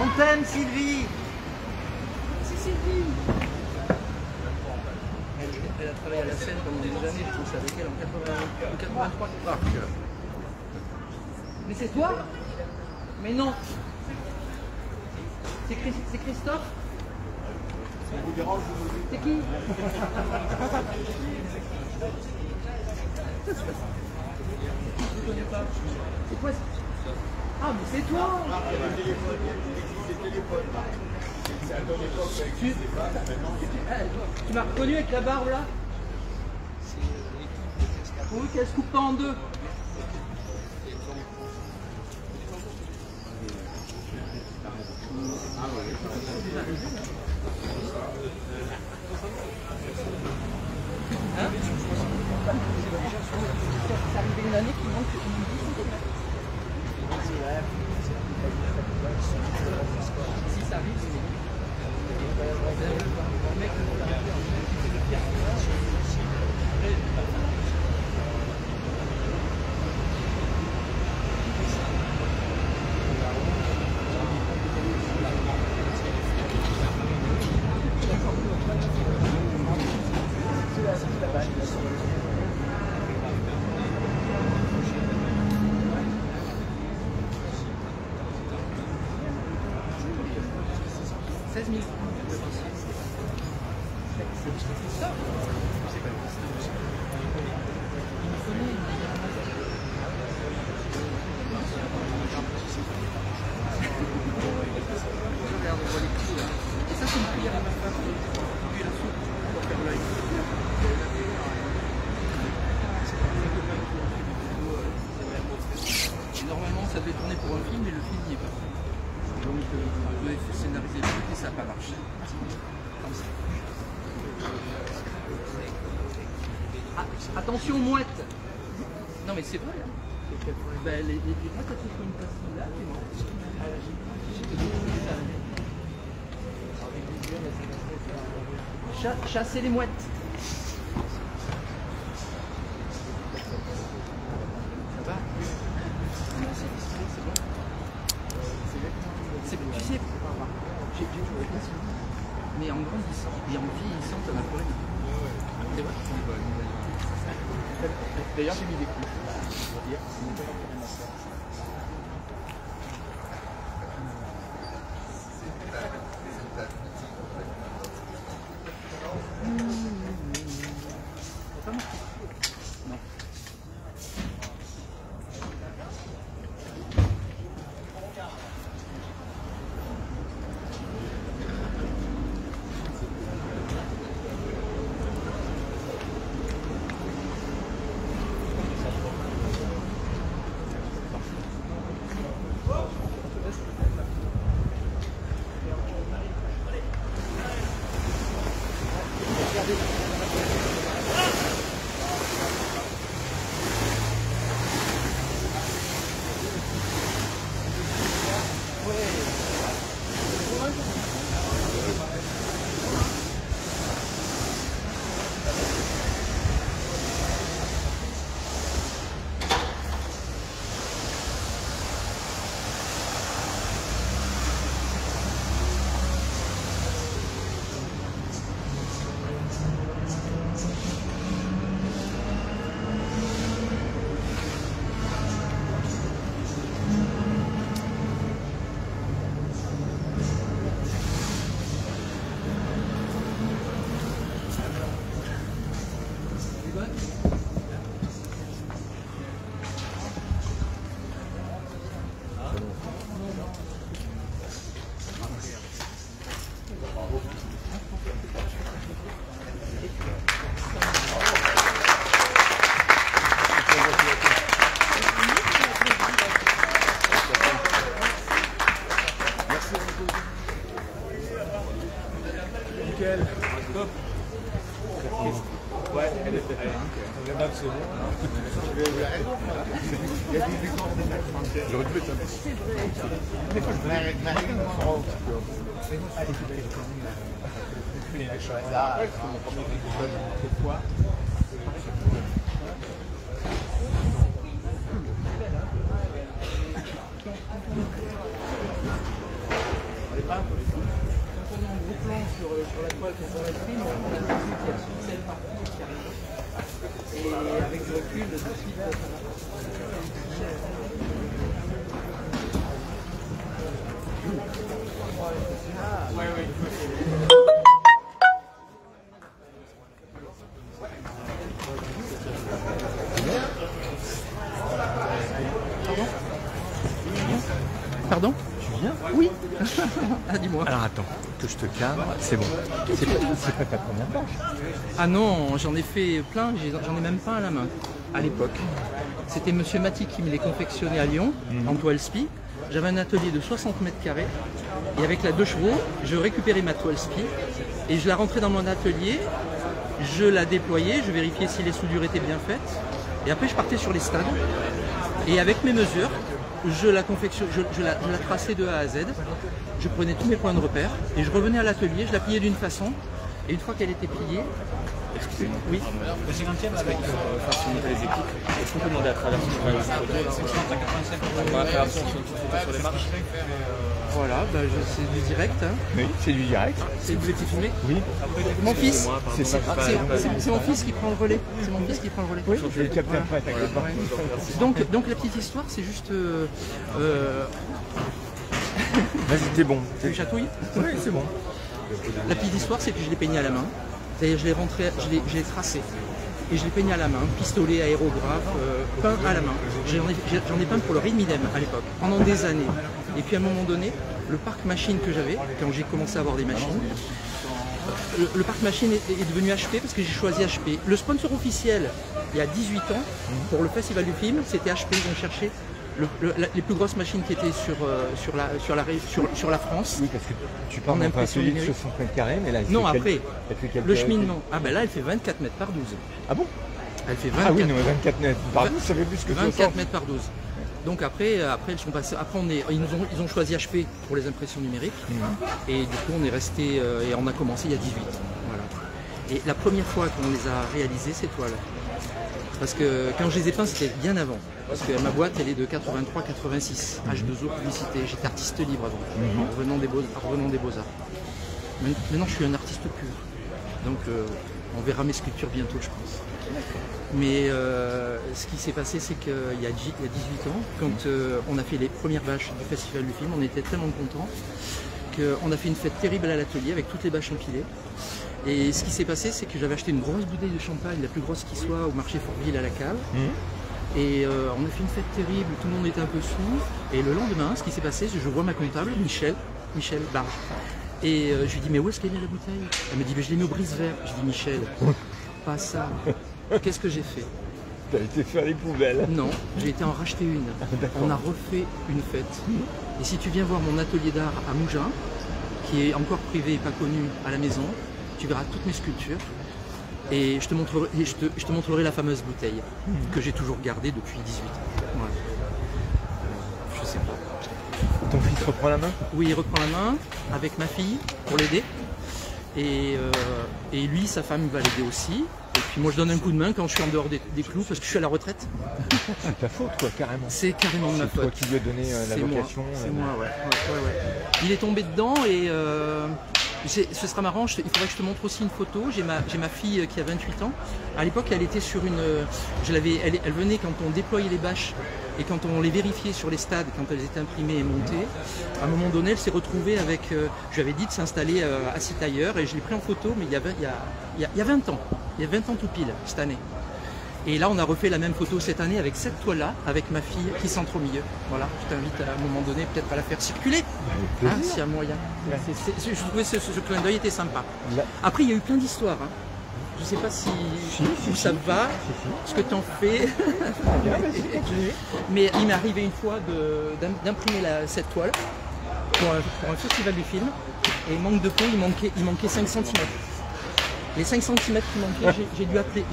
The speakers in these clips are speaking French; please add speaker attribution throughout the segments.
Speaker 1: On t'aime, Sylvie.
Speaker 2: C'est Sylvie. Elle a travaillé à la scène pendant des années, je pense avec elle en 83. Mais c'est toi? Mais non. C'est Christophe? C'est qui? Je ne connais pas. C'est quoi? Ah, mais c'est toi! Tu m'as reconnu avec la barbe là? Oui, qu'elle se coupe pas en deux. Hein? C'est arrivé une année qui manque une 10 cm. Si ça arrive, c'est normalement ça devait tourner pour un film, mais le film n'y est pas. Donc je devais scénariser le truc et ça n'a pas marché. Comme ça. Ah, attention mouette. Non mais c'est vrai. Hein. Ben, les mouettes, elles se font une pastille là, et moi. Chasser les mouettes. Ça va? C'est discret, c'est bon. Tu sais, j'ai toujours été assis. Mais en grandissant et en vieillissant, ça m'a problème. C'est vrai? D'ailleurs, j'ai mis des coups.
Speaker 3: Nickel. Top. Ouais, elle est faite. C'est bon. J'aurais dû être un peu. C'est vrai.
Speaker 2: sur la toile quand on l'imprime, on a tout qui a celle partie qui arrive. Et avec le recul, de suite, ça va. Pardon?
Speaker 1: Tu viens?
Speaker 2: Oui. Ah, dis-moi.
Speaker 1: Alors attends, que je te cadre, c'est bon. C'est pas ta première page.
Speaker 2: Ah non, j'en ai fait plein, j'en ai même pas à la main, à l'époque. C'était Monsieur Maty qui me les confectionnait à Lyon, en toile spi. J'avais un atelier de 60 mètres carrés, et avec la 2 chevaux, je récupérais ma toile spi, et je la rentrais dans mon atelier, je la déployais, je vérifiais si les soudures étaient bien faites, et après je partais sur les stades, et avec mes mesures, je la traçais de A à Z, je prenais tous mes points de repère, et je revenais à l'atelier, je la pliais d'une façon, et une fois qu'elle était pliée, oui.
Speaker 3: Le 50e avec faciliter les équipes. Est-ce qu'on peut demander à travers ce projet on va faire une petite photo sur les marches.
Speaker 2: Voilà, bah c'est du direct. Hein.
Speaker 1: Oui, c'est du direct.
Speaker 2: Vous étiez filmé?
Speaker 1: Oui.
Speaker 2: Mon fils.
Speaker 1: C'est
Speaker 2: mon fils qui prend le relais. C'est mon fils qui prend le relais.
Speaker 1: Oui, je l'ai capté après, t'inquiète pas.
Speaker 2: Donc la petite histoire, c'est juste.
Speaker 1: Vas-y, t'es bon.
Speaker 2: Tu chatouilles?
Speaker 1: Oui, c'est bon.
Speaker 2: La petite histoire, c'est que je l'ai peigné à la main. C'est-à-dire, je l'ai tracé. Et je l'ai peigné à la main, pistolet, aérographe, peint à la main. J'en ai peint pour le Reed Midem à l'époque, pendant des années. Et puis à un moment donné, le parc machine que j'avais, quand j'ai commencé à avoir des machines, le parc machine est devenu HP parce que j'ai choisi HP. Le sponsor officiel, il y a 18 ans, pour le Festival du film, c'était HP. Ils ont cherché les plus grosses machines qui étaient sur la France.
Speaker 1: Oui, parce que tu parles d'un atelier de 60 mètres carrés, mais là,
Speaker 2: non, après, le cheminement. Ah ben là, elle fait 24 mètres par 12.
Speaker 1: Ah bon?
Speaker 2: Elle fait 24.
Speaker 1: Ah oui, non, 24 mètres par 12, ça fait plus que
Speaker 2: 24
Speaker 1: 60.
Speaker 2: mètres par 12. Donc après elles sont passées. Après ils ont choisi HP pour les impressions numériques. Et du coup on est resté et on a commencé il y a 18. Voilà. Et la première fois qu'on les a réalisées, ces toiles. Parce que quand je les ai peints, c'était bien avant. Parce que ma boîte, elle est de 83-86, H2O publicité. J'étais artiste libre avant, en revenant des Beaux-Arts. Maintenant, je suis un artiste pur. Donc, on verra mes sculptures bientôt, je pense. Mais ce qui s'est passé, c'est qu'il y a 18 ans, quand on a fait les premières bâches du Festival du film, on était tellement contents qu'on a fait une fête terrible à l'atelier avec toutes les bâches empilées. Et ce qui s'est passé, c'est que j'avais acheté une grosse bouteille de champagne, la plus grosse qui soit, au marché Fortville à la cave. Et on a fait une fête terrible, tout le monde était un peu sous. Et le lendemain, ce qui s'est passé, c'est que je vois ma comptable, Michel Barge. Et je lui dis, mais où est-ce qu'elle est la bouteille? Elle me dit, mais je l'ai mis au brise-verre. Je dis, Michel, pas ça. Qu'est-ce que j'ai fait?
Speaker 1: T'as été faire les poubelles?
Speaker 2: Non, j'ai été en racheter une. On a refait une fête. Et si tu viens voir mon atelier d'art à Mougins, qui est encore privé et pas connu à la maison, tu verras toutes mes sculptures. Et je te montrerai la fameuse bouteille que j'ai toujours gardée depuis 18 ans. Voilà. Je sais pas.
Speaker 1: Ton fils reprend la main?
Speaker 2: Oui, il reprend la main avec ma fille pour l'aider. Et lui, sa femme va l'aider aussi. Et puis moi, je donne un coup de main quand je suis en dehors des clous parce que je suis à la retraite.
Speaker 1: C'est ta faute, quoi, carrément.
Speaker 2: C'est carrément de ma faute.
Speaker 1: C'est toi qui lui as donné la vocation.
Speaker 2: C'est moi, ouais. Il est tombé dedans et ce sera marrant. Il faudrait que je te montre aussi une photo. J'ai ma fille qui a 28 ans. À l'époque, elle était sur une. Elle venait quand on déployait les bâches. Et quand on les vérifiait sur les stades, quand elles étaient imprimées et montées, à un moment donné, elle s'est retrouvée avec... je lui avais dit de s'installer à Citailleur et je l'ai pris en photo, mais il y a 20 ans. Il y a 20 ans tout pile, cette année. Et là, on a refait la même photo cette année avec cette toile-là, avec ma fille qui centre au milieu. Voilà, je t'invite à un moment donné peut-être à la faire circuler, s'il y a moyen. Je trouvais ce clin d'œil était sympa. Après, il y a eu plein d'histoires. Hein. Je ne sais pas si ça va, ce que tu en fais. Mais il m'est arrivé une fois d'imprimer cette toile pour un festival du film. Et manque de peau, il manquait 5 cm. Les 5 cm qui manquaient, j'ai dû appeler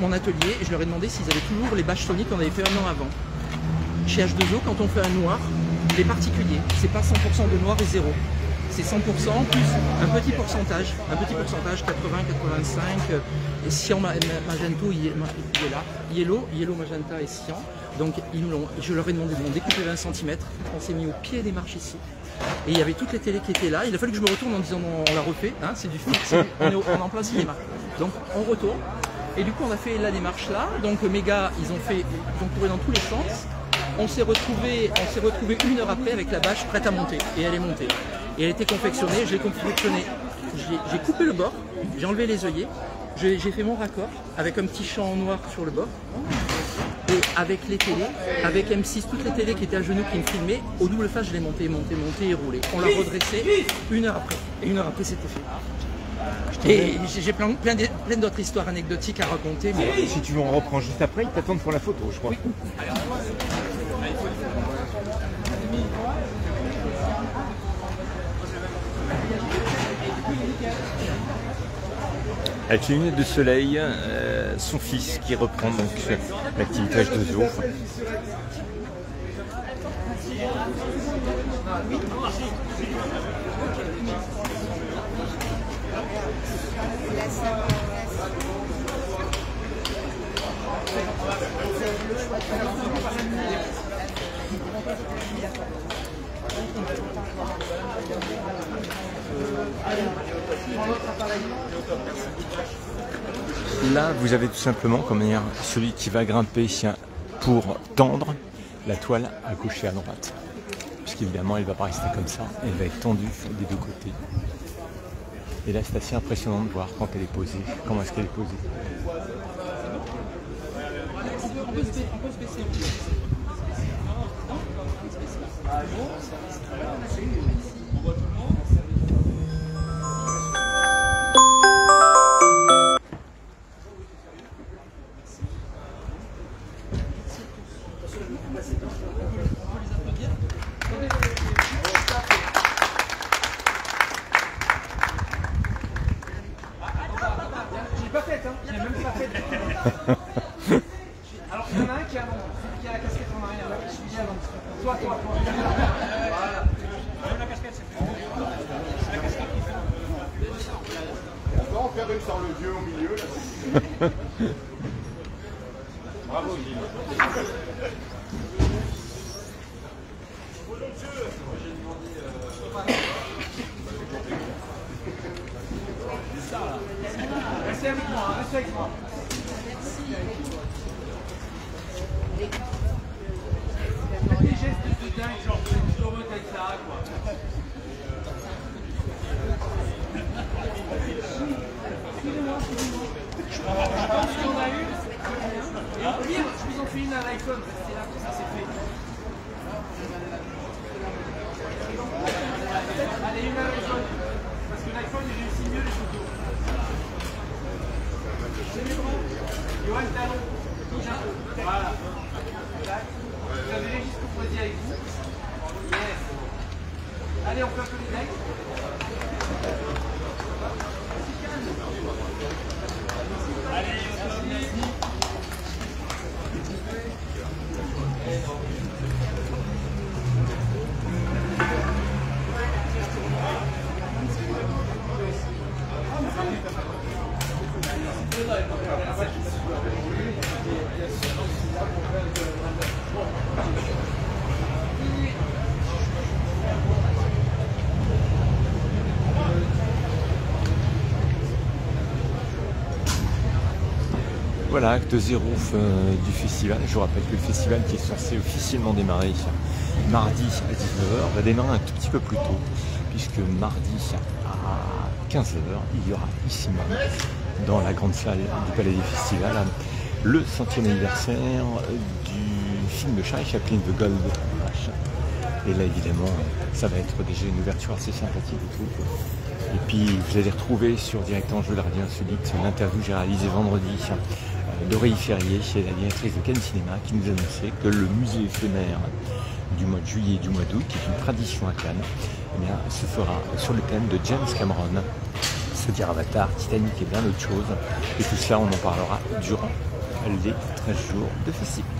Speaker 2: mon atelier et je leur ai demandé s'ils avaient toujours les bâches soniques qu'on avait fait un an avant. Chez H2O, quand on fait un noir, les particuliers, c'est pas 100% de noir et zéro. C'est 100% plus un petit pourcentage, 80, 85, cyan, magento, il est là. Yellow, magenta et cyan. Donc je leur ai demandé de m'en découper 20 cm. On s'est mis au pied des marches ici. Et il y avait toutes les télés qui étaient là. Il a fallu que je me retourne en disant non, on l'a refait. Hein, c'est du fixe. On est en plein cinéma. Donc on retourne. Et du coup on a fait la démarche là. Donc mes gars, ils ont couru dans tous les sens. On s'est retrouvés 1 heure après avec la bâche prête à monter. Et elle est montée. Et elle était confectionnée. Je l'ai confectionnée. J'ai coupé le bord. J'ai enlevé les œillets. J'ai fait mon raccord avec un petit champ en noir sur le bord. Et avec les télés, avec M6, toutes les télés qui étaient à genoux qui me filmaient, au double face, je l'ai monté et roulé. On l'a redressé 1 heure après. Et 1 heure après, c'était fait. Et j'ai plein d'autres histoires anecdotiques à raconter. Mais...
Speaker 1: Si tu veux, on reprend juste après, ils t'attendent pour la photo, je crois. Oui. Avec les lunettes de soleil, son fils qui reprend donc l'activité H2O. Là, vous avez tout simplement comme manière celui qui va grimper pour tendre la toile à gauche et à droite. Puisqu'évidemment, elle ne va pas rester comme ça, elle va être tendue des deux côtés. Et là, c'est assez impressionnant de voir quand elle est posée, comment est-ce qu'elle est posée.
Speaker 2: On peut se baisser.
Speaker 4: Alors, il y en a un qui est avant, celui qui a la casquette en arrière, là, je suis avant. Toi. Voilà. La casquette, c'est plus. C'est la casquette qui fait.
Speaker 5: On va en faire une sur le vieux au milieu, là. Bravo, Gilles.
Speaker 4: Restez avec moi, restez avec moi. Des gestes de dingue, genre je te remets avec ça, quoi. Je pense qu'il y en a une. Et au pire, je vous en fais une à l'iPhone. Restez là, ça c'est fait. Allez, une à l'iPhone. Parce que l'iPhone, il réussit mieux les photos. Johan Talon. Voilà. Vous avez Régis Courvoisier avec vous. Yes. Allez, on fait un peu les decks. Allez, merci.
Speaker 1: Voilà, acte 0 du festival. Je vous rappelle que le festival qui est censé officiellement démarrer mardi à 19h va démarrer un tout petit peu plus tôt, puisque mardi à 15h, il y aura ici même, dans la grande salle du Palais des Festivals, le 100e anniversaire du film de Charlie Chaplin, The Gold Rush. Et là, évidemment, ça va être déjà une ouverture assez sympathique et tout. Et puis, vous allez retrouver sur Direct Enjeu, la radio insolite, l'interview que j'ai réalisée vendredi d'Aurélie Ferrier, la directrice de Cannes Cinéma, qui nous annonçait que le musée éphémère du mois de juillet et du mois d'août, qui est une tradition à Cannes, eh bien, se fera sur le thème de James Cameron, c'est-à-dire Avatar, Titanic et bien d'autres choses. Et tout cela, on en parlera durant les 13 jours de festival.